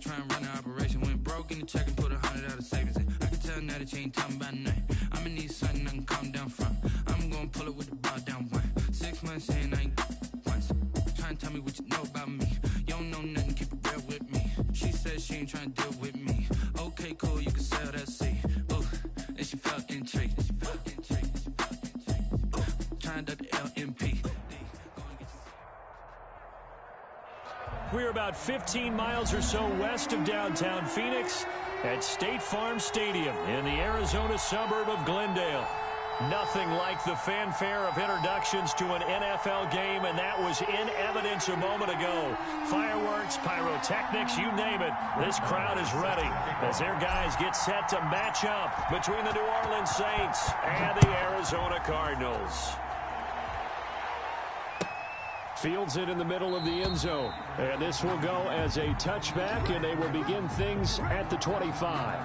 try and run the operation. Went broke in the check and put 100 out of savings in. I can tell now that you ain't talking about nothing. I'ma need something I can calm down from. I'm gonna pull it with the ball down one. 6 months saying I ain't once. Try and tell me what you know about me. You don't know nothing, keep it real with me. She said she ain't trying to deal with me. Okay, cool, you can sell that seat. Ooh, and she felt intrigued. Trying to the LMP. We're about 15 miles or so west of downtown Phoenix at State Farm Stadium in the Arizona suburb of Glendale. Nothing like the fanfare of introductions to an NFL game, and that was in evidence a moment ago. Fireworks, pyrotechnics, you name it. This crowd is ready as their guys get set to match up between the New Orleans Saints and the Arizona Cardinals. Fields it in the middle of the end zone. And this will go as a touchback, and they will begin things at the 25.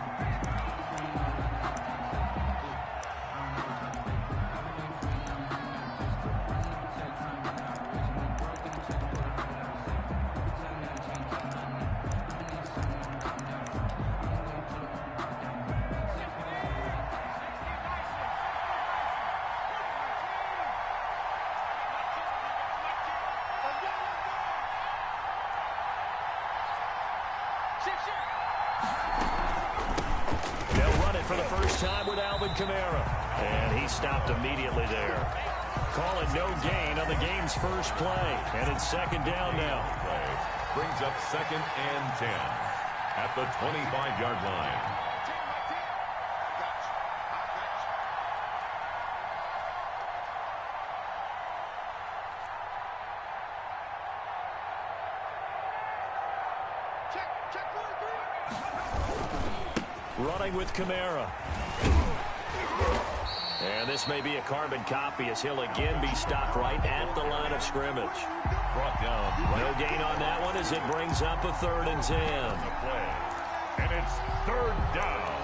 For the first time with Alvin Kamara. And he stopped immediately there. Calling no gain on the game's first play. And it's second down now. Brings up 2nd and 10 at the 25-yard line. Running with Kamara. And this may be a carbon copy as he'll again be stopped right at the line of scrimmage. Brought down. No gain on that one as it brings up a 3rd and 10. And it's 3rd down.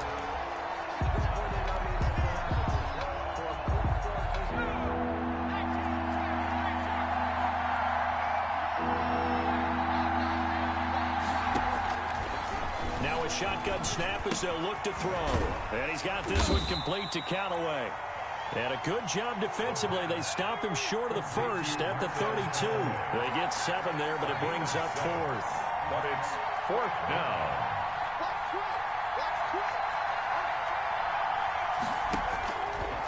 Now a shotgun snap as they'll look to throw. And he's got this one complete to Callaway. And a good job defensively. They stop him short of the first at the 32. They get 7 there, but it brings up 4th. But it's 4th down.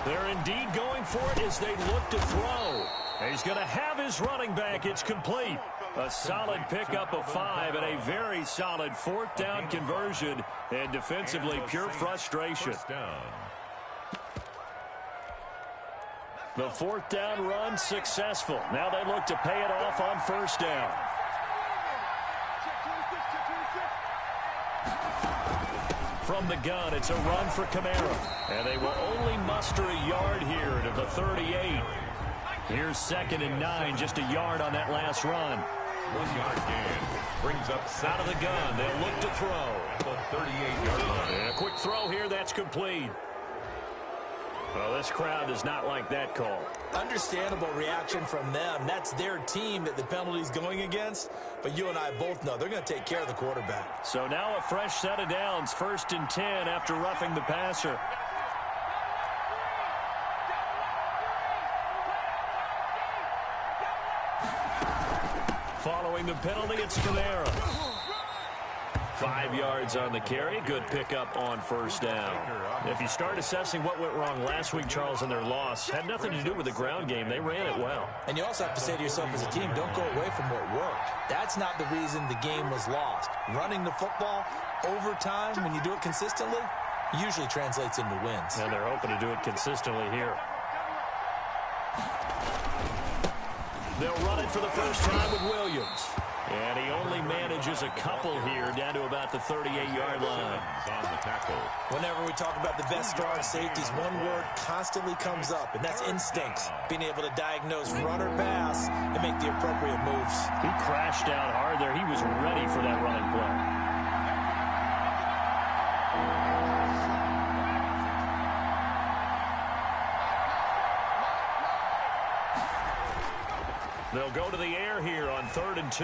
They're indeed going for it as they look to throw. He's going to have his running back. It's complete. A solid pickup of 5 and a very solid 4th down conversion. And defensively, pure frustration. The 4th down run successful. Now they look to pay it off on 1st down. From the gun, it's a run for Kamara. And they will only muster a yard here to the 38. Here's 2nd and 9, just a yard on that last run. 1-yard gain. Brings up out of the gun. They'll look to throw. At the 38-yard line. And a quick throw here. That's complete. Well, this crowd does not like that call. Understandable reaction from them. That's their team that the penalty's going against. But you and I both know they're going to take care of the quarterback. So now a fresh set of downs. 1st and 10 after roughing the passer. Following the penalty, it's Kamara. 5 yards on the carry. Good pickup on 1st down. If you start assessing what went wrong last week, Charles, in their loss, had nothing to do with the ground game. They ran it well. And you also have to say to yourself as a team, don't go away from what worked. That's not the reason the game was lost. Running the football over time, when you do it consistently, usually translates into wins. And they're hoping to do it consistently here. They'll run it for the first time with Williams. And he only manages a couple here down to about the 38-yard line. On the tackle. Whenever we talk about the best strong safeties, one word constantly comes up, and that's instincts. Being able to diagnose run or pass and make the appropriate moves. He crashed down hard there. He was ready for that running play. They'll go to the air here on 3rd and 2.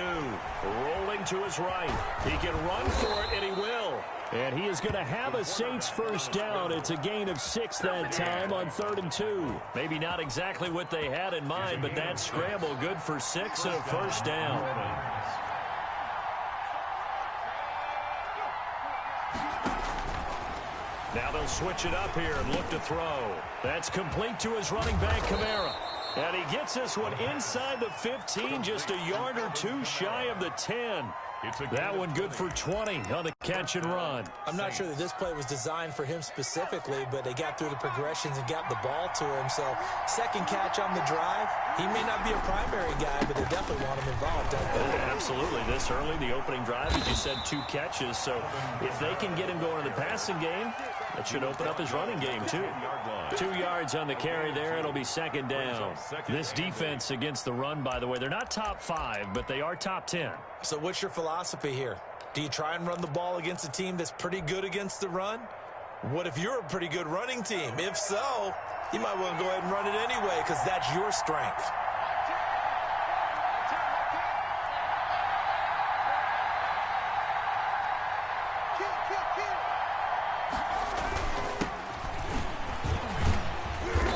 Rolling to his right. He can run for it, and he will. And he is going to have a Saints first down. It's a gain of 6 that time on 3rd and 2. Maybe not exactly what they had in mind, but that scramble good for 6 and a first down. Now they'll switch it up here and look to throw. That's complete to his running back, Kamara. And he gets this one inside the 15, just a yard or two shy of the 10. That one good for 20 on the catch and run. I'm not sure that this play was designed for him specifically, but they got through the progressions and got the ball to him. So second catch on the drive. He may not be a primary guy, but they definitely want him involved, don't they? Absolutely. This early, the opening drive, as you said, 2 catches. So if they can get him going in the passing game, that should open up his running game, too. 2 yards on the carry there. It'll be second down. This defense against the run, by the way, they're not top 5, but they are top 10. So what's your philosophy here? Do you try and run the ball against a team that's pretty good against the run? What if you're a pretty good running team? If so, you might want to go ahead and run it anyway because that's your strength.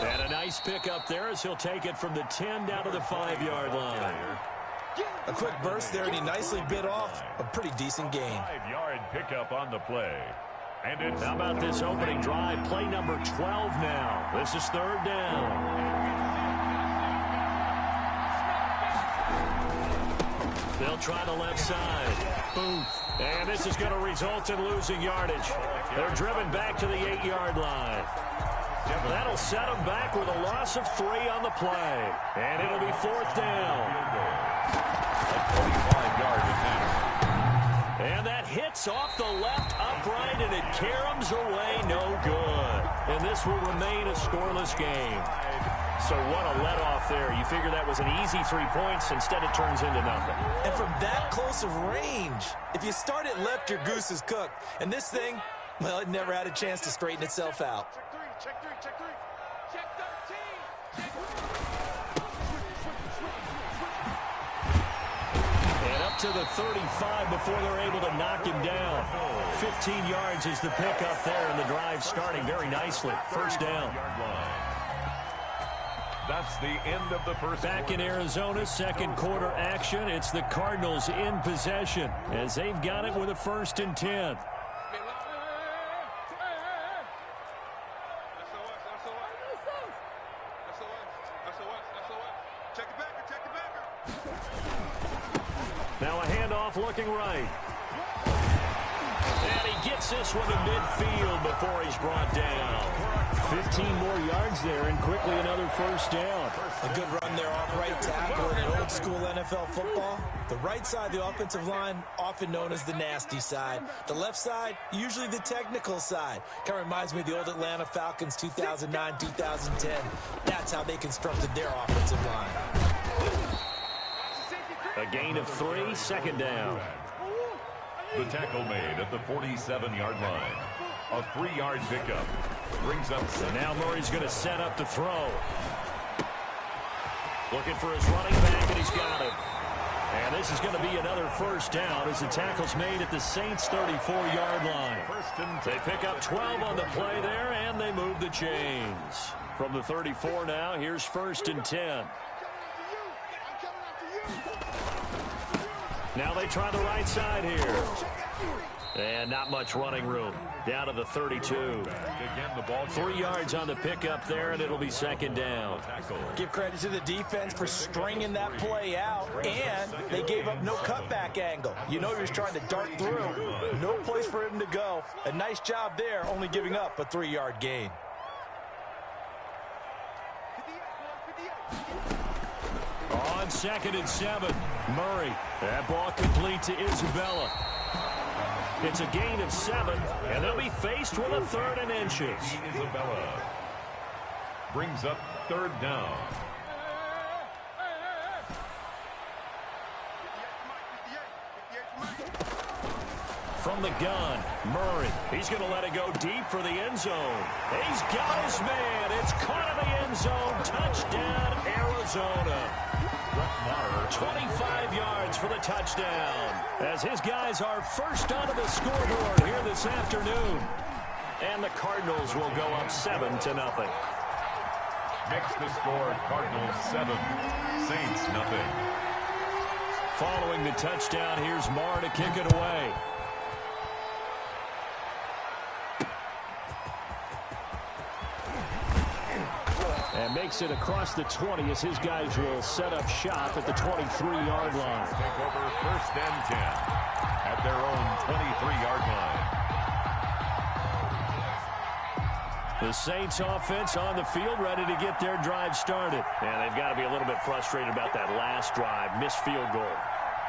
And a nice pick up there as he'll take it from the 10 down to the 5-yard line. A quick burst there, and he nicely bit off a pretty decent gain. 5-yard pickup on the play. And it's How about this opening drive? Play number 12 now. This is 3rd down. They'll try the left side. Boom. And this is going to result in losing yardage. They're driven back to the 8-yard line. That'll set them back with a loss of 3 on the play. And it'll be 4th down. a 45-yard attempt. And that hits off the left upright, and it caroms away no good. And this will remain a scoreless game. So what a let-off there. You figure that was an easy 3 points. Instead, it turns into nothing. And from that close of range, if you start it left, your goose is cooked. And this thing, well, it never had a chance to straighten itself out. Check 3, check 3, check 13, check 13. And up to the 35 before they're able to knock him down. 15 yards is the pickup there, and the drive starting very nicely. First down. That's the end of the first Back in Arizona, second quarter action. It's the Cardinals in possession as they've got it with a 1st and 10. Now a handoff looking right. And he gets this one to midfield before he's brought down. 15 more yards there, and quickly another first down. A good run there off right tackle in old school NFL football. The right side of the offensive line, often known as the nasty side. The left side, usually the technical side. Kind of reminds me of the old Atlanta Falcons 2009, 2010. That's how they constructed their offensive line. A gain of 3, second down. The tackle made at the 47-yard line. A 3-yard pickup. Brings up. And now Murray's going to set up to throw. Looking for his running back, and he's got him. And this is going to be another first down as the tackle's made at the Saints' 34-yard line. They pick up 12 on the play there, and they move the chains. From the 34 now, here's 1st and 10. Now they try the right side here. And not much running room. Down to the 32. Again, the ball 3 yards on the pickup there, and it'll be second down. Give credit to the defense for stringing that play out, and they gave up no cutback angle. You know he was trying to dart through. No place for him to go. A nice job there, only giving up a 3-yard gain. On 2nd and 7, Murray. That ball complete to Isabella. It's a gain of 7, and they'll be faced with a 3rd and inches. Isabella brings up 3rd down. from the gun. Murray, he's going to let it go deep for the end zone. He's got his man. It's caught in the end zone. Touchdown, Arizona. 25 yards for the touchdown. As his guys are first onto the scoreboard here this afternoon. And the Cardinals will go up 7-0. Makes the score Cardinals 7, Saints nothing. Following the touchdown, here's Marr to kick it away. And makes it across the 20 as his guys will set up shop at the 23-yard line. Take over 1st and 10 at their own 23-yard line. The Saints offense on the field ready to get their drive started. And they've got to be a little bit frustrated about that last drive, missed field goal.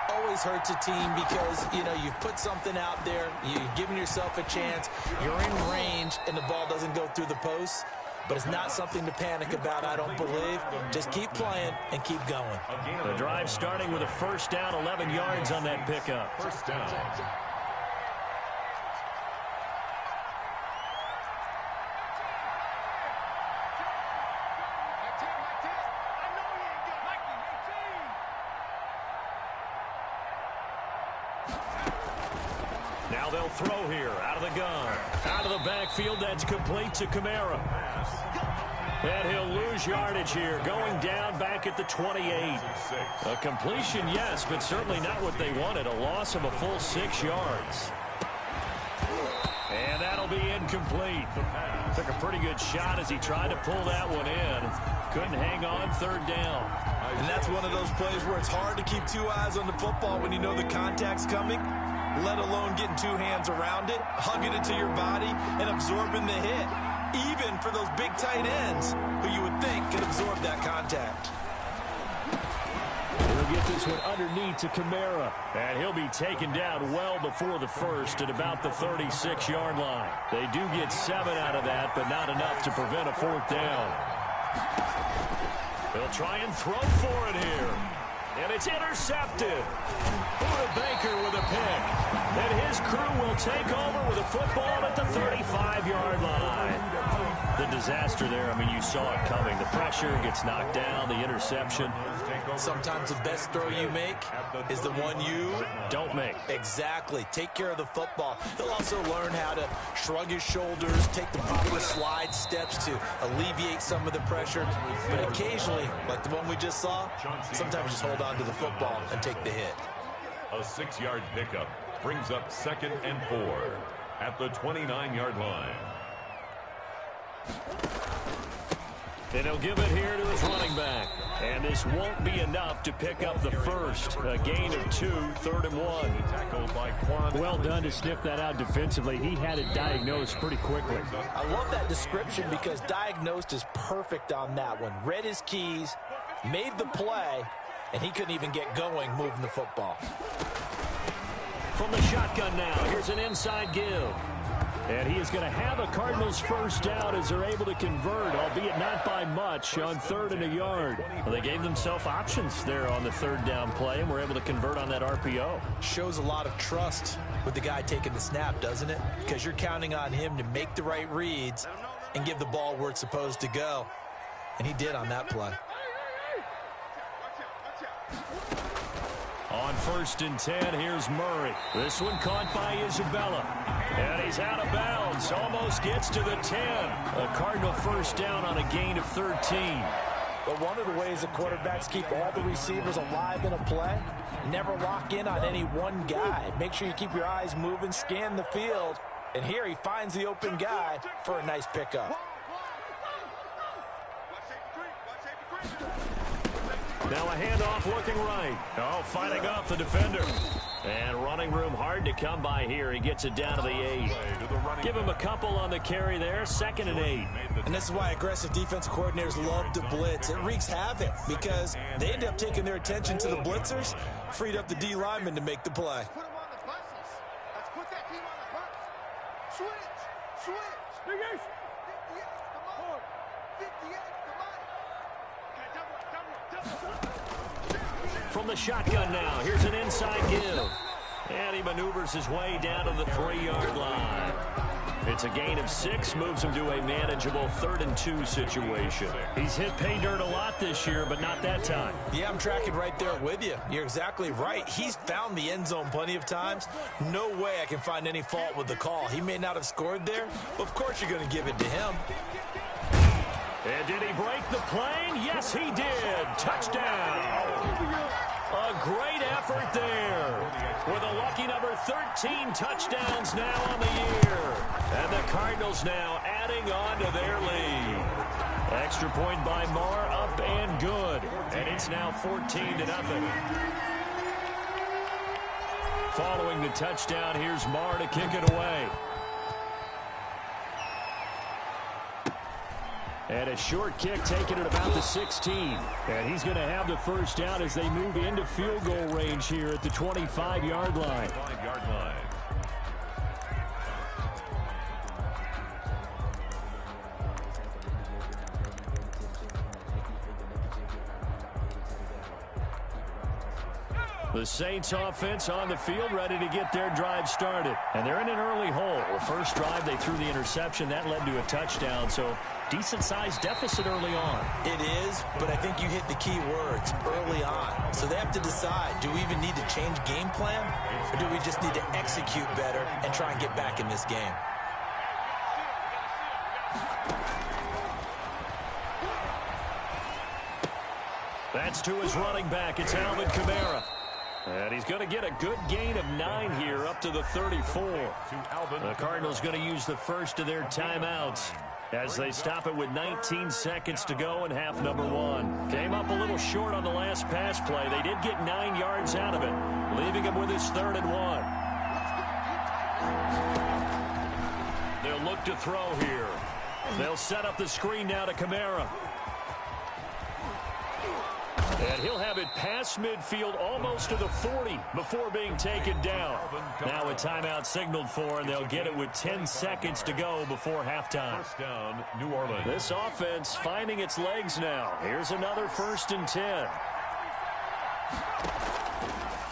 Always hurts a team because, you know, you've put something out there, you've given yourself a chance, you're in range, and the ball doesn't go through the posts. But it's not something to panic about, I don't believe. Just keep playing and keep going. The drive starting with a first down, 11 yards on that pickup. First down. Now they'll throw here, out of the gun. Out of the backfield, that's complete to Kamara. And he'll lose yardage here, going down back at the 28. A completion, yes, but certainly not what they wanted. A loss of a full 6 yards. And that'll be incomplete. Took a pretty good shot as he tried to pull that one in. Couldn't hang on, 3rd down. And that's one of those plays where it's hard to keep 2 eyes on the football when you know the contact's coming, let alone getting 2 hands around it, hugging it to your body, and absorbing the hit. Even for those big tight ends who you would think can absorb that contact. He'll get this one underneath to Kamara. And he'll be taken down well before the first at about the 36-yard line. They do get 7 out of that, but not enough to prevent a 4th down. He'll try and throw for it here. And it's intercepted. Buda Baker with a pick. And his crew will take over with a football at the 35-yard line. The disaster there, I mean, you saw it coming. The pressure gets knocked down, the interception. Sometimes the best throw you make is the one you don't make. Exactly. Take care of the football. He'll also learn how to shrug his shoulders, take the proper slide steps to alleviate some of the pressure. But occasionally, like the one we just saw, sometimes just hold on to the football and take the hit. A 6-yard pickup brings up 2nd and 4 at the 29-yard line. And he'll give it here to his running back. And this won't be enough to pick up the first. A gain of 2, 3rd and 1. Tackled by Quan. Well done to sniff that out defensively. He had it diagnosed pretty quickly. I love that description because diagnosed is perfect on that one. Read his keys, made the play, and he couldn't even get going moving the football. From the shotgun now, here's an inside give. And he is going to have a Cardinals first down as they're able to convert, albeit not by much, on 3rd and a yard. Well, they gave themselves options there on the 3rd down play, and were able to convert on that RPO. Shows a lot of trust with the guy taking the snap, doesn't it? Because you're counting on him to make the right reads and give the ball where it's supposed to go. And he did on that play. On 1st and 10, here's Murray. This one caught by Isabella. And he's out of bounds. Almost gets to the 10. A Cardinal first down on a gain of 13. But one of the ways the quarterbacks keep all the receivers alive in a play, never lock in on any one guy. Make sure you keep your eyes moving, scan the field. And here he finds the open guy for a nice pickup. Now a handoff looking right. Oh, fighting off the defender. And running room hard to come by here. He gets it down to the 8. Give him a couple on the carry there. 2nd and 8. And this is why aggressive defensive coordinators love to blitz. It wreaks havoc because they end up taking their attention to the blitzers, freed up the D lineman to make the play. Put him on the buses. Let's put that team on the bus. Switch. 58, come on. 58, come on. Okay, double. From the shotgun now, here's an inside give. And he maneuvers his way down to the 3-yard line. It's a gain of 6, moves him to a manageable 3rd and 2 situation. He's hit pay dirt a lot this year, but not that time. Yeah, I'm tracking right there with you. You're exactly right. He's found the end zone plenty of times. No way I can find any fault with the call. He may not have scored there, but of course you're going to give it to him. And did he break the plane? Yes, he did. Touchdown. A great effort there. With a lucky number 13 touchdowns now on the year. And the Cardinals now adding on to their lead. Extra point by Marr, up and good. And it's now 14-0. Following the touchdown, here's Marr to kick it away. And a short kick taken at about the 16. And he's going to have the first down as they move into field goal range here at the 25-yard line. 5-yard line. The Saints offense on the field, ready to get their drive started. And they're in an early hole. The first drive, they threw the interception. That led to a touchdown, so decent-sized deficit early on. It is, but I think you hit the key words, early on. So they have to decide, do we even need to change game plan, or do we just need to execute better and try and get back in this game? That's to his running back. It's Alvin Kamara. And he's going to get a good gain of 9 here up to the 34. The Cardinals going to use the first of their timeouts as they stop it with 19 seconds to go in half number 1. Came up a little short on the last pass play. They did get 9 yards out of it, leaving him with his 3rd and 1. They'll look to throw here. They'll set up the screen now to Kamara. And he'll have it past midfield almost to the 40 before being taken down. Now a timeout signaled for, and they'll get it with 10 seconds to go before halftime. First down, New Orleans. This offense finding its legs now. Here's another 1st and 10.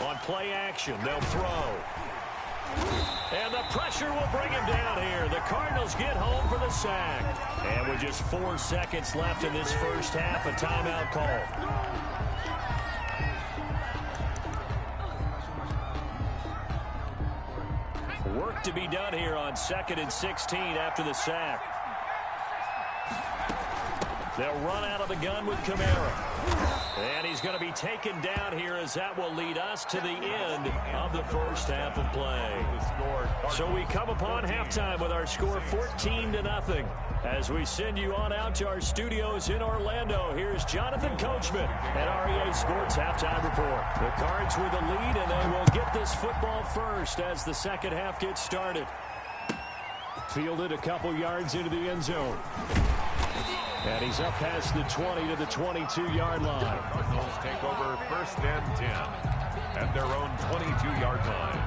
On play action, they'll throw. And the pressure will bring him down here. The Cardinals get home for the sack. And with just 4 seconds left in this first half, a timeout call. Work to be done here on 2nd and 16 after the sack. They'll run out of the gun with Kamara. And he's going to be taken down here as that will lead us to the end of the first half of play. So we come upon halftime with our score 14-0. As we send you on out to our studios in Orlando, here's Jonathan Coachman at REA Sports Halftime Report. The Cards with the lead, and they will get this football first as the second half gets started. Fielded a couple yards into the end zone. And he's up past the 20 to the 22-yard line. Cardinals take over 1st and 10 at their own 22-yard line.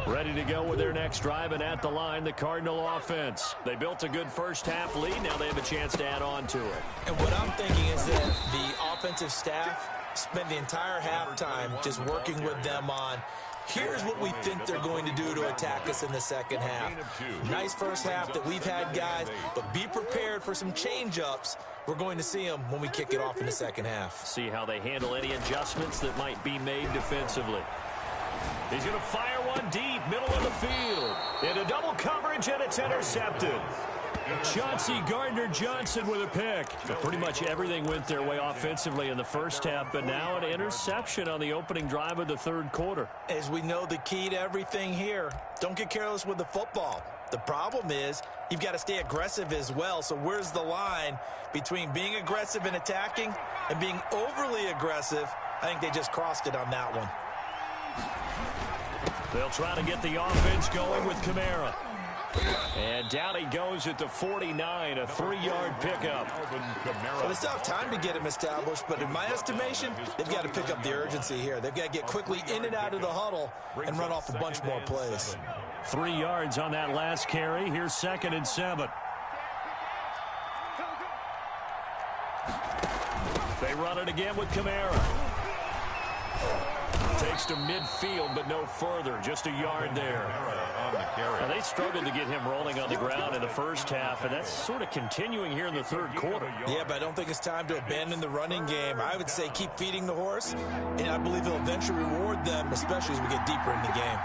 Ready to go with their next drive, and at the line, the Cardinal offense. They built a good first half lead. Now they have a chance to add on to it. And what I'm thinking is that the offensive staff spent the entire halftime just working with them on, here's what we think they're going to do to attack us in the second half. Nice first half that we've had, guys, but be prepared for some change-ups. We're going to see them when we kick it off in the second half. See how they handle any adjustments that might be made defensively. He's going to fire one deep, middle of the field. Into double coverage, and it's intercepted. Chauncey Gardner-Johnson with a pick. But pretty much everything went their way offensively in the first half, but now an interception on the opening drive of the 3rd quarter. As we know, the key to everything here, don't get careless with the football. The problem is you've got to stay aggressive as well. So where's the line between being aggressive and attacking and being overly aggressive? I think they just crossed it on that one. They'll try to get the offense going with Kamara. And down he goes at the 49, a 3-yard pickup. Well, they still have time to get him established, but in my estimation, they've got to pick up the urgency here. They've got to get quickly in and out of the huddle and run off a bunch more plays. 3 yards on that last carry. Here's 2nd and 7. run it again with Kamara. Takes to midfield, but no further. Just a yard there. Now, they struggled to get him rolling on the ground in the first half, and that's sort of continuing here in the third quarter. Yeah, but I don't think it's time to abandon the running game. I would say keep feeding the horse, and I believe he'll eventually reward them, especially as we get deeper in the game.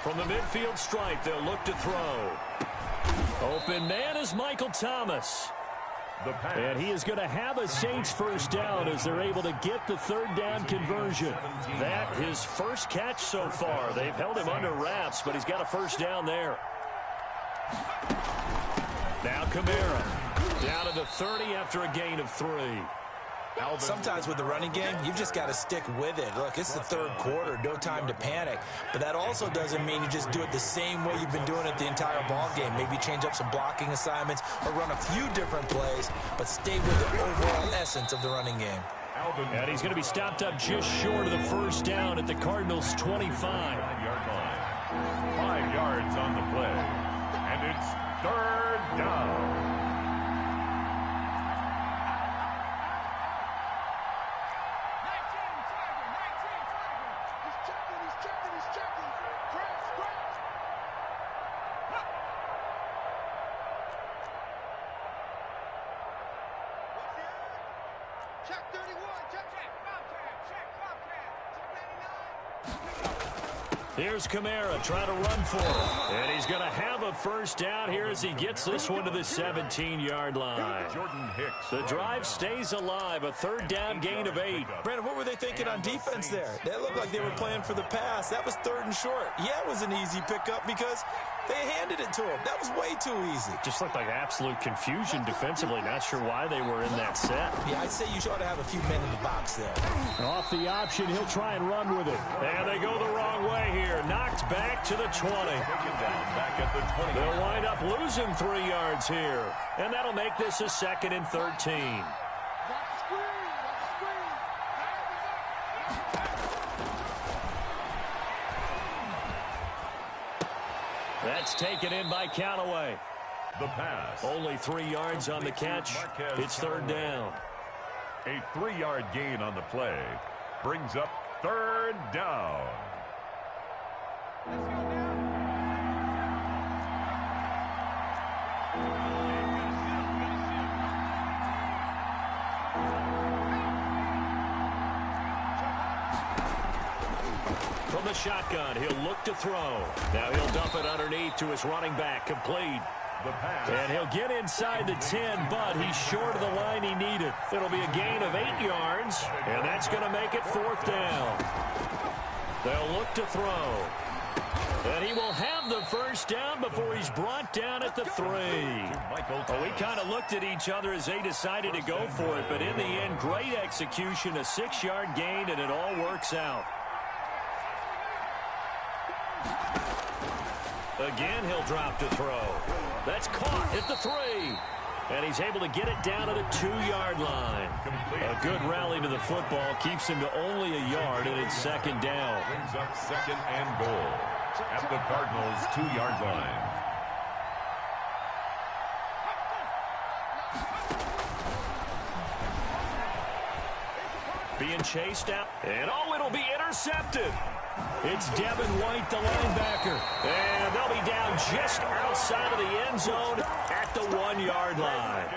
From the midfield stripe, they'll look to throw. Open man is Michael Thomas. And he is going to have a Saints first down as they're able to get the third down conversion. That his first catch so far. They've held him under wraps, but he's got a first down there. Now Kamara down to the 30 after a gain of 3. Sometimes with the running game, you've just got to stick with it. Look, it's the third quarter, no time to panic. But that also doesn't mean you just do it the same way you've been doing it the entire ball game. Maybe change up some blocking assignments or run a few different plays, but stay with the overall essence of the running game. And he's going to be stopped up just short of the first down at the Cardinals' 25. 5 yards on the play. And it's third down. Check 31, check. Here's Kamara trying to run for it. And he's going to have a first down here as he gets this one to the 17-yard line. Jordan Hicks. The drive stays alive. A third down gain of 8. Brandon, what were they thinking on defense there? They looked like they were playing for the pass. That was 3rd and short. Yeah, it was an easy pickup because they handed it to him. That was way too easy. Just looked like absolute confusion defensively. Not sure why they were in that set. Yeah, I'd say you ought to have a few men in the box there. Off the option, he'll try and run with it. And they go the wrong way here. Knocked back to the 20. Back at the 20. They'll wind up losing 3 yards here. And that'll make this a 2nd and 13. That's taken in by Callaway. The pass. Only 3 yards on the catch. It's 3rd down. A 3-yard gain on the play brings up 3rd down. From the shotgun, he'll look to throw. Now he'll dump it underneath to his running back, complete. The pass. And he'll get inside the 10, but he's short of the line he needed. It'll be a gain of 8 yards, and that's going to make it 4th down. They'll look to throw. And he will have the first down before he's brought down at the 3. Oh, we kind of looked at each other as they decided to go for it, but in the end, great execution, a 6-yard gain, and it all works out. Again, he'll drop to throw. That's caught at the 3. And he's able to get it down to the 2-yard line. A good rally to the football keeps him to only a yard, and it's 2nd down. Brings up 2nd and goal at the Cardinals' 2-yard line. Being chased out. And oh, it'll be intercepted. It's Devin White, the linebacker. And they'll be down just outside of the end zone at the 1-yard line.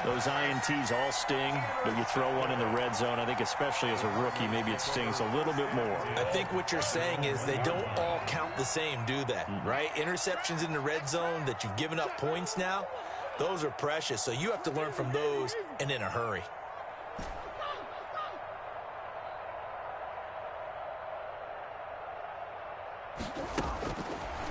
Those INTs all sting, but you throw one in the red zone, I think especially as a rookie, maybe it stings a little bit more. I think what you're saying is they don't all count the same, do they? Right? Interceptions in the red zone that you've given up points now, those are precious. So you have to learn from those and in a hurry.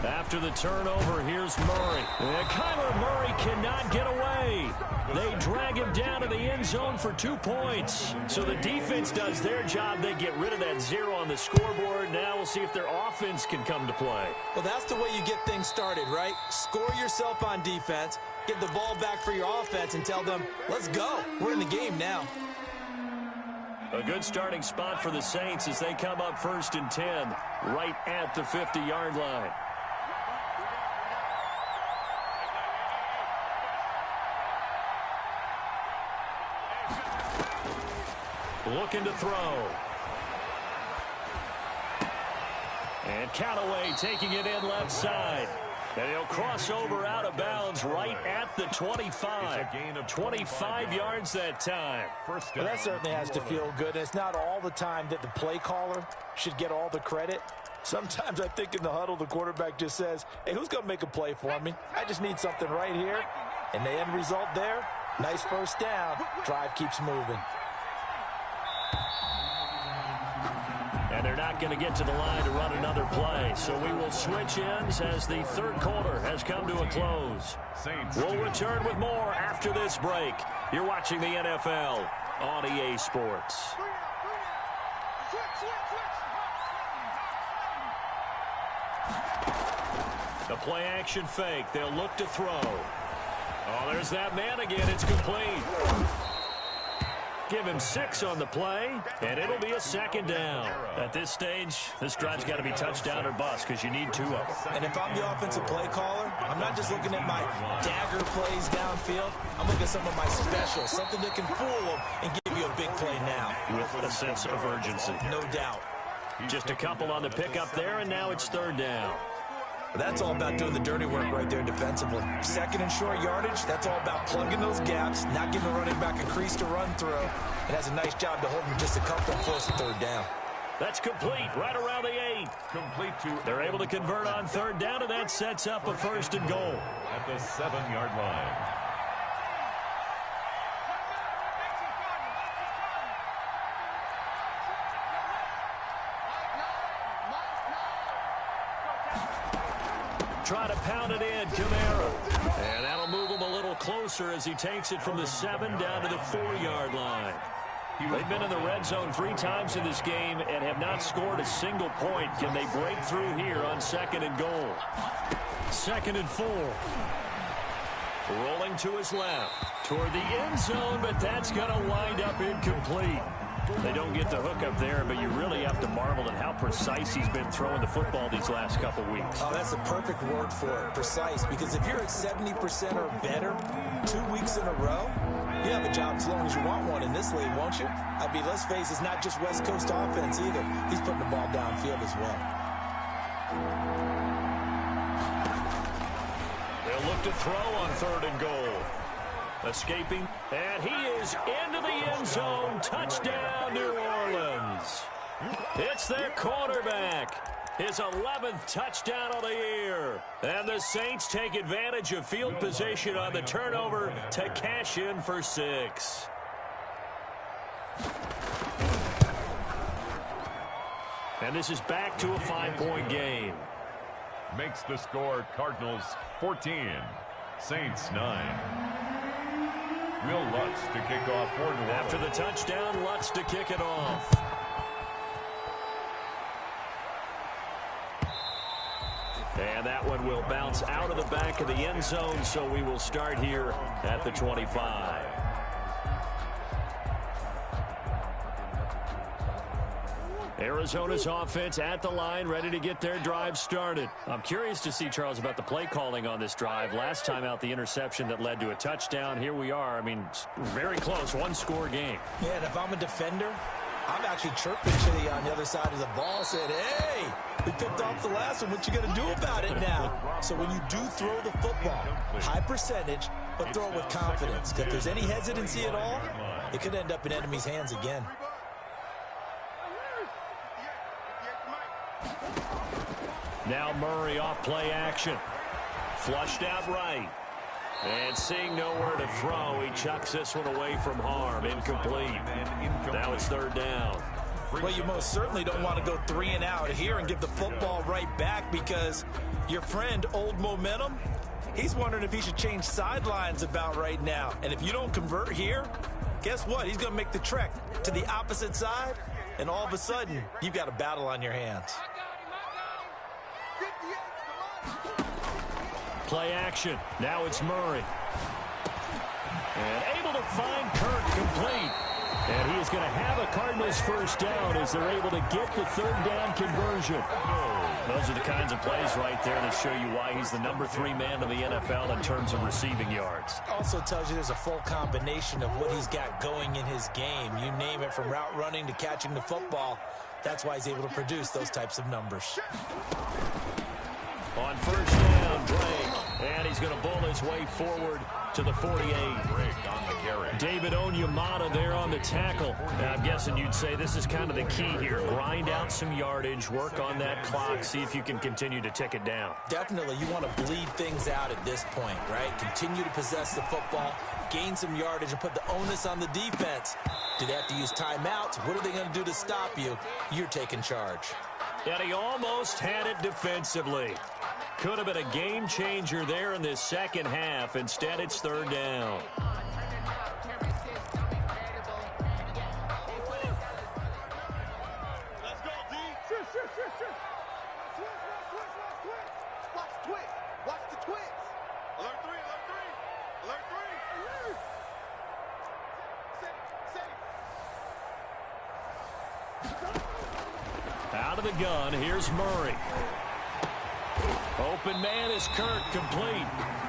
After the turnover, here's Murray. And Kyler Murray cannot get away. They drag him down to the end zone for 2 points. So the defense does their job. They get rid of that 0 on the scoreboard. Now we'll see if their offense can come to play. Well, that's the way you get things started, right? Score yourself on defense, get the ball back for your offense, and tell them, let's go. We're in the game now. A good starting spot for the Saints as they come up 1st and 10, right at the 50-yard line. looking to throw. And Callaway taking it in left side. And he'll cross over out of bounds right at the 25. 25 yards that time. Well, that certainly has to feel good. It's not all the time that the play caller should get all the credit. Sometimes I think in the huddle, the quarterback just says, hey, who's going to make a play for me? I just need something right here. And the end result there, nice first down. Drive keeps moving. And they're not going to get to the line to run another play. So we will switch ends as the third quarter has come to a close. We'll return with more after this break. You're watching the NFL on EA Sports. The play action fake. They'll look to throw. Oh, there's that man again. It's complete. Give him 6 on the play, and it'll be a second down. At this stage, this drive's got to be touchdown or bust because you need 2 of them. And if I'm the offensive play caller, I'm not just looking at my dagger plays downfield. I'm looking at some of my specials, something that can fool them and give you a big play now. With a sense of urgency. No doubt. Just a couple on the pickup there, and now it's third down. That's all about doing the dirty work right there defensively. Second and short yardage, that's all about plugging those gaps, not giving the running back a crease to run through. It has a nice job to hold him just a couple and force a third down. That's complete right around the 8. Complete to. They're able to convert on third down, and that sets up a first and goal. At the 7-yard line. Try to pound it in, Kamara. And that'll move him a little closer as he takes it from the 7 down to the 4-yard line. They've been in the red zone 3 times in this game and have not scored a single point. Can they break through here on second and goal? 2nd and 4. Rolling to his left toward the end zone, but that's going to wind up incomplete. They don't get the hook up there, but you really have to marvel at how precise he's been throwing the football these last couple weeks. Oh, that's the perfect word for it, precise, because if you're at 70% or better 2 weeks in a row, you have a job as long as you want one in this league, won't you? I mean, let's face it, it's not just West Coast offense either. He's putting the ball downfield as well. They'll look to throw on 3rd and goal. Escaping, and he is into the end zone. Touchdown, New Orleans. It's their quarterback. His 11th touchdown of the year. And the Saints take advantage of field position on the turnover to cash in for 6. And this is back to a 5-point game. Makes the score Cardinals 14, Saints 9. Will Lutz to kick off for New Orleans. After the touchdown, Lutz to kick it off. And that one will bounce out of the back of the end zone, so we will start here at the 25. Arizona's offense at the line, ready to get their drive started. I'm curious to see, Charles, about the play calling on this drive. Last time out, the interception that led to a touchdown. Here we are. I mean, very close, 1-score game. Yeah, and if I'm a defender, I'm actually chirping to you on the other side of the ball, saying, hey, we picked off the last one. What you going to do about it now? So when you do throw the football, high percentage, but throw it with confidence. Because if there's any hesitancy at all, it could end up in enemy's hands again. Now Murray off play action. Flushed out right. And seeing nowhere to throw, he chucks this one away from harm. Incomplete. Now it's 3rd down. Well, you most certainly don't want to go 3 and out here and give the football right back, because your friend, Old Momentum, he's wondering if he should change sidelines about right now. And if you don't convert here, guess what? He's going to make the trek to the opposite side, and all of a sudden, you've got a battle on your hands. Play action. Now it's Murray. And able to find Kirk complete. And he is going to have a Cardinals first down as they're able to get the 3rd down conversion. Those are the kinds of plays right there that show you why he's the #3 man in the NFL in terms of receiving yards. Also tells you there's a full combination of what he's got going in his game. You name it, from route running to catching the football. That's why he's able to produce those types of numbers. On first down, Drake. And he's going to bull his way forward to the 48. Drake on the carry. David Onyemata there on the tackle. Now, I'm guessing you'd say this is kind of the key here. Grind out some yardage, work on that clock, see if you can continue to tick it down. Definitely, you want to bleed things out at this point, right? Continue to possess the football, gain some yardage, and put the onus on the defense. Do they have to use timeouts? What are they going to do to stop you? You're taking charge. And he almost had it defensively. Could have been a game changer there in this second half. Instead, it's third down. Let's go, D. Watch twitch. Watch the twitch. Alert 3, alert 3. Alert 3. Out of the gun, here's Murray. Open man is Kirk, complete.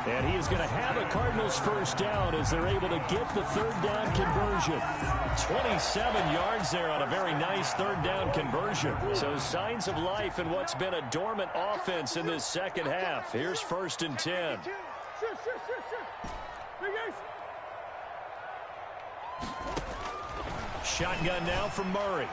And he is going to have a Cardinals first down as they're able to get the third down conversion. 27 yards there on a very nice third down conversion. So signs of life in what's been a dormant offense in this second half. Here's 1st and 10. Shotgun now from Murray.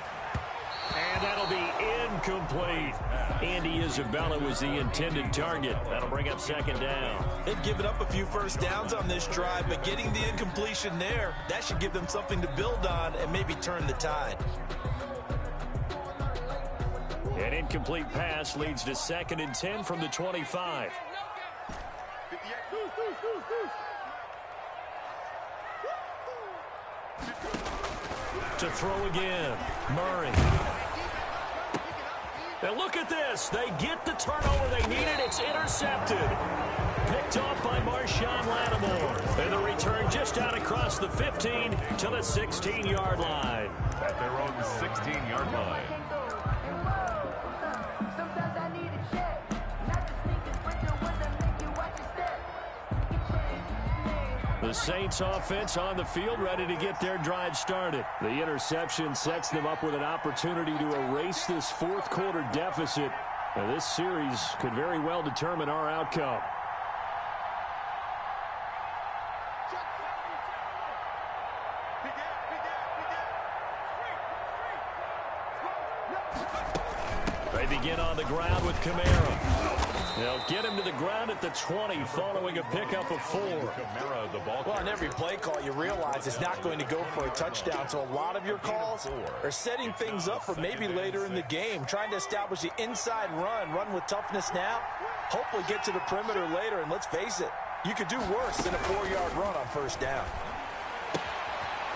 And that'll be incomplete. Andy Isabella was the intended target. That'll bring up second down. They've given up a few first downs on this drive, but getting the incompletion there, that should give them something to build on and maybe turn the tide. An incomplete pass leads to 2nd and 10 from the 25. To throw again, Murray. Now look at this. They get the turnover they needed. It's intercepted. Picked off by Marshawn Lattimore. And the return just out across the 15 to the 16-yard line. At their own 16-yard line. The Saints offense on the field, ready to get their drive started. The interception sets them up with an opportunity to erase this fourth quarter deficit. Now, this series could very well determine our outcome. They begin on the ground with Kamara. They'll get him to the ground at the 20 following a pickup of 4. Kamara, the ball. Well, on every play call, you realize it's not going to go for a touchdown, so a lot of your calls are setting things up for maybe later in the game, trying to establish the inside run with toughness now, hopefully get to the perimeter later, and let's face it, you could do worse than a 4-yard run on first down.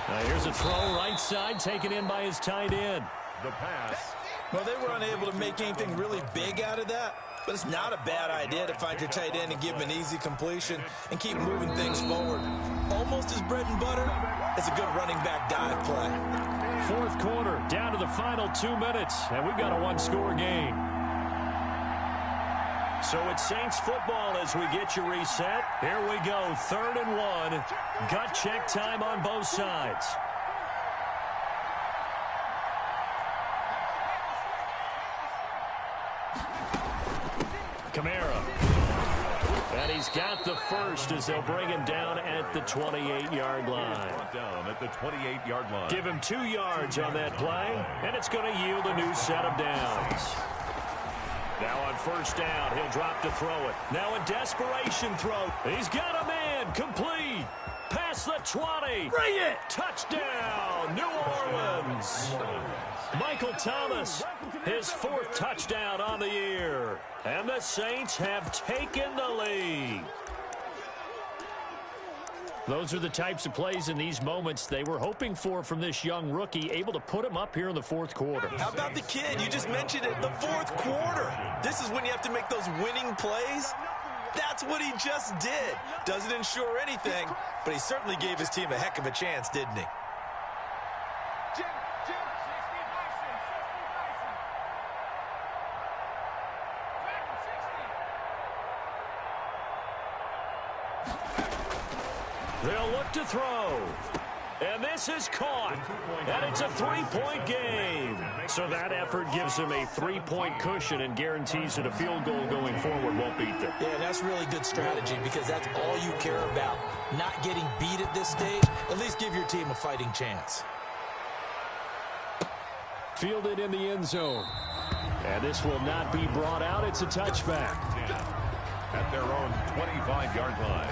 Now here's a throw right side, taken in by his tight end. The pass. Well, they were unable to make anything really big out of that. But it's not a bad idea to find your tight end and give him an easy completion and keep moving things forward. Almost as bread and butter as a good running back dive play. Fourth quarter, down to the final 2 minutes, and we've got a one-score game. So it's Saints football as we get you reset. Here we go, 3rd and 1. Gut check time on both sides. Kamara. And he's got the first as they'll bring him down at the 28-yard line. Down at the 28-yard line. Give him 2 yards on that play, and it's going to yield a new set of downs. Now on first down, he'll drop to throw it. Now a desperation throw. He's got a man, complete. Past the 20. Bring it! Touchdown, New Orleans. Michael Thomas, his 4th touchdown on the year. And the Saints have taken the lead. Those are the types of plays in these moments they were hoping for from this young rookie, able to put him up here in the fourth quarter. How about the kid? You just mentioned it, the fourth quarter. This is when you have to make those winning plays. That's what he just did. Doesn't ensure anything, but he certainly gave his team a heck of a chance, didn't he? They'll look to throw. And this is caught. And it's a three-point game. So that effort gives them a three-point cushion and guarantees that a field goal going forward won't beat them. Yeah, that's really good strategy because that's all you care about. Not getting beat at this stage. At least give your team a fighting chance. Fielded in the end zone. And this will not be brought out. It's a touchback. At their own 25-yard line.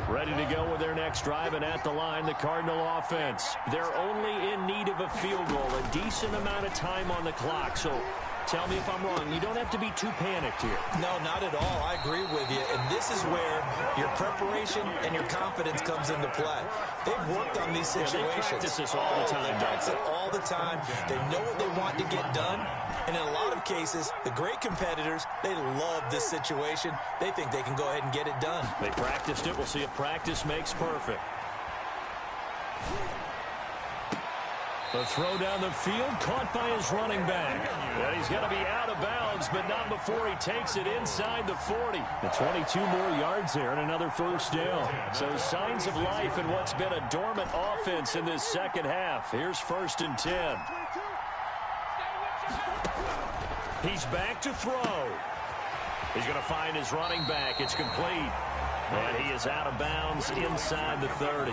Ready to go with their next drive, and at the line, the Cardinal offense. They're only in need of a field goal, a decent amount of time on the clock. So tell me if I'm wrong. You don't have to be too panicked here. No, not at all. I agree with you. And this is where your preparation and your confidence comes into play. They've worked on these situations. Yeah, they practice this all the time. They practice it all the time. They know what they want to get done. And in a lot of cases, the great competitors, they love this situation. They think they can go ahead and get it done. They practiced it. We'll see if practice makes perfect. The throw down the field, caught by his running back. And he's going to be out of bounds, but not before he takes it inside the 40. The 22 more yards there and another first down. So signs of life in what's been a dormant offense in this second half. Here's 1st and 10. He's back to throw. He's going to find his running back. It's complete. And he is out of bounds inside the 30.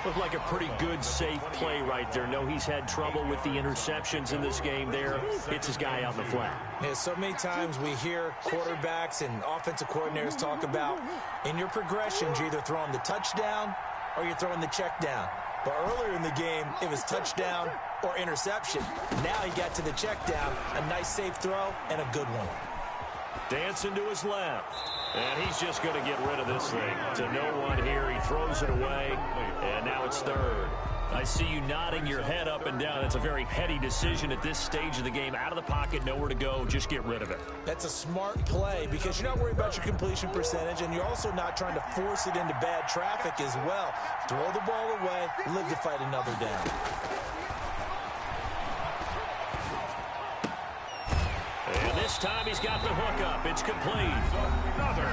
Looked like a pretty good, safe play right there. No, he's had trouble with the interceptions in this game there. Hits his guy out in the flat. Yeah, so many times we hear quarterbacks and offensive coordinators talk about in your progressions, you're either throwing the touchdown or you're throwing the check down. But earlier in the game, it was touchdown or interception. Now he got to the check down, a nice safe throw, and a good one. Dancing to his left. And he's just going to get rid of this thing. To no one here. He throws it away. And now it's 3rd. I see you nodding your head up and down. That's a very heady decision at this stage of the game. Out of the pocket, nowhere to go. Just get rid of it. That's a smart play because you're not worried about your completion percentage, and you're also not trying to force it into bad traffic as well. Throw the ball away, live to fight another down. And this time he's got the hook up. It's complete.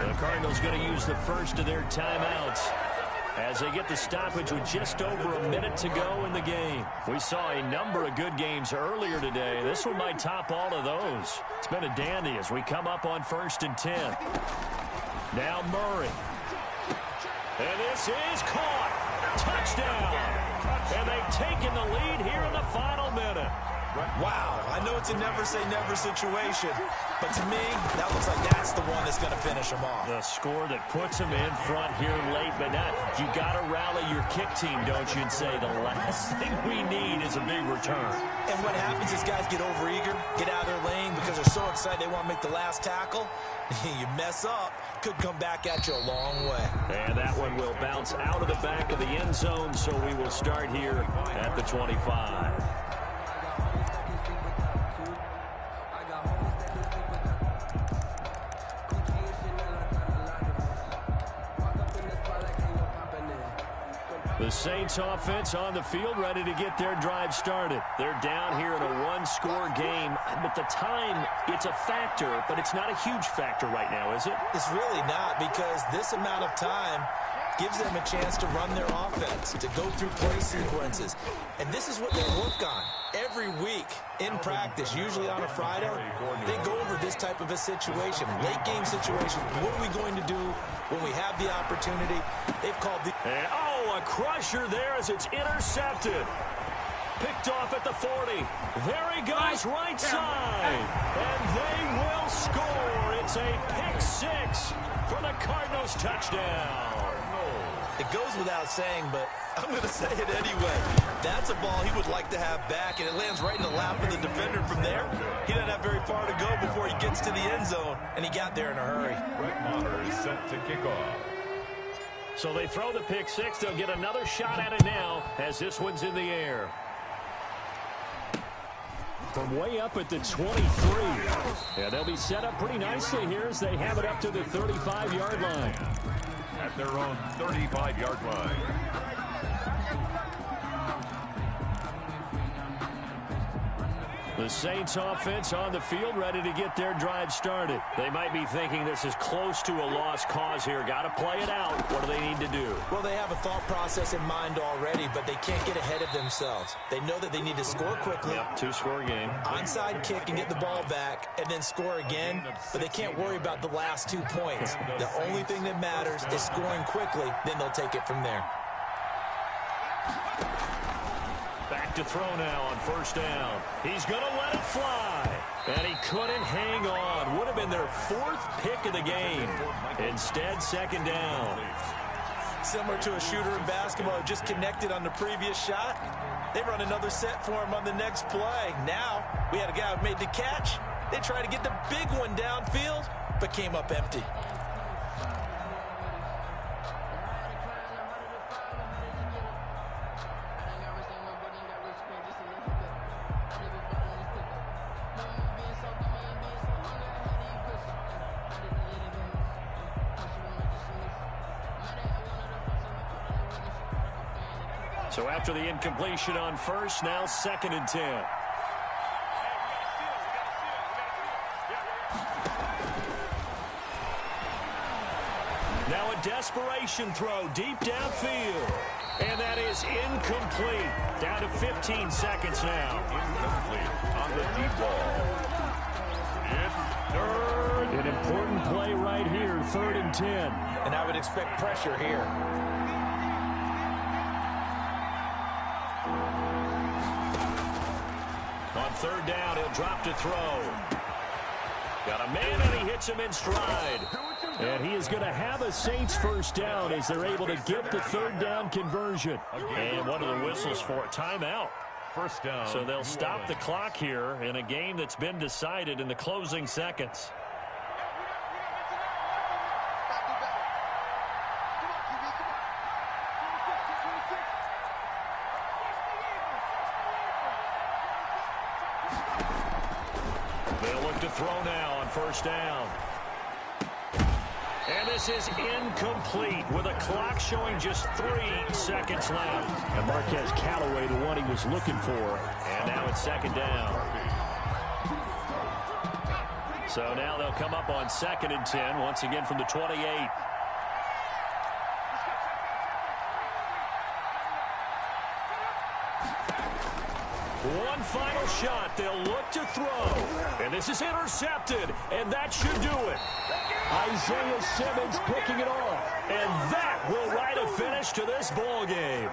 The Cardinals going to use the first of their timeouts as they get the stoppage with just over a minute to go in the game. We saw a number of good games earlier today. This one might top all of those. It's been a dandy as we come up on 1st and 10. Now Murray. And this is caught. Touchdown. And they've taken the lead here in the final minute. Wow, I know it's a never-say-never situation, but to me, that looks like that's the one that's going to finish them off. The score that puts them in front here late, but not. You got to rally your kick team, don't you, and say the last thing we need is a big return. And what happens is guys get overeager, get out of their lane because they're so excited they want to make the last tackle. You mess up, could come back at you a long way. And that one will bounce out of the back of the end zone, so we will start here at the 25. The Saints offense on the field ready to get their drive started. They're down here in a one-score game. But the time, it's a factor, but it's not a huge factor right now, is it? It's really not because this amount of time gives them a chance to run their offense, to go through play sequences. And this is what they work on every week in practice, usually on a Friday. They go over this type of a situation, late game situation. What are we going to do when we have the opportunity? They've called the... a crusher there as it's intercepted. Picked off at the 40. There he goes, right side. And they will score. It's a pick six for the Cardinals touchdown. It goes without saying, but I'm going to say it anyway. That's a ball he would like to have back, and it lands right in the lap of the defender from there. He doesn't have very far to go before he gets to the end zone, and he got there in a hurry. Brett Maher is set to kick off. So they throw the pick six. They'll get another shot at it now as this one's in the air. From way up at the 23. Yeah, they'll be set up pretty nicely here as they have it up to the 35-yard line. At their own 35-yard line. The Saints offense on the field, ready to get their drive started. They might be thinking this is close to a lost cause here. Got to play it out. What do they need to do? Well, they have a thought process in mind already, but they can't get ahead of themselves. They know that they need to score quickly. Yep, two-score game. Onside kick and get the ball back, and then score again. But they can't worry about the last 2 points. The only thing that matters is scoring quickly. Then they'll take it from there. Back to throw now on first down. He's going to let it fly. And he couldn't hang on. Would have been their 4th pick of the game. Instead, second down. Similar to a shooter in basketball who just connected on the previous shot. They run another set for him on the next play. Now, we had a guy who made the catch. They tried to get the big one downfield, but came up empty. So after the incompletion on first, now 2nd and 10. Now a desperation throw deep downfield. And that is incomplete. Down to 15 seconds now. Incomplete on the deep ball. It's third. An important play right here, 3rd and 10. And I would expect pressure here. On 3rd down, he'll drop to throw. Got a man, and he hits him in stride. And he is going to have a Saints first down as they're able to get the 3rd down conversion. And one of the whistles for a timeout. First down. So they'll stop the clock here in a game that's been decided in the closing seconds. They'll look to throw now on first down. And this is incomplete with a clock showing just 3 seconds left. And Marquez Callaway, the one he was looking for. And now it's 2nd down. So now they'll come up on 2nd and 10, once again from the 28. One final shot. They'll look to throw. And this is intercepted. And that should do it. Isaiah Simmons picking it off. And that will write a finish to this ball game.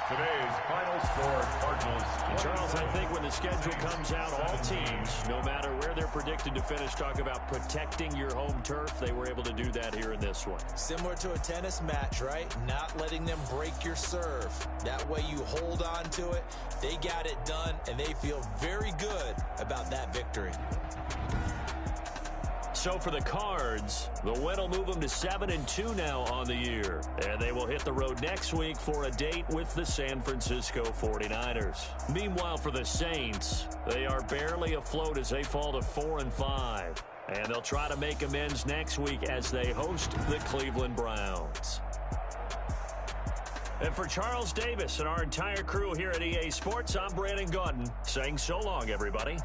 Today's final score, Cardinals. And Charles, I think when the schedule comes out, all teams, no matter where they're predicted to finish, talk about protecting your home turf. They were able to do that here in this one. Similar to a tennis match, right? Not letting them break your serve. That way you hold on to it. They got it done, and they feel very good about that victory. So for the Cards, the win will move them to 7-2 now on the year. And they will hit the road next week for a date with the San Francisco 49ers. Meanwhile, for the Saints, they are barely afloat as they fall to 4-5. And they'll try to make amends next week as they host the Cleveland Browns. And for Charles Davis and our entire crew here at EA Sports, I'm Brandon Gaudin saying so long, everybody.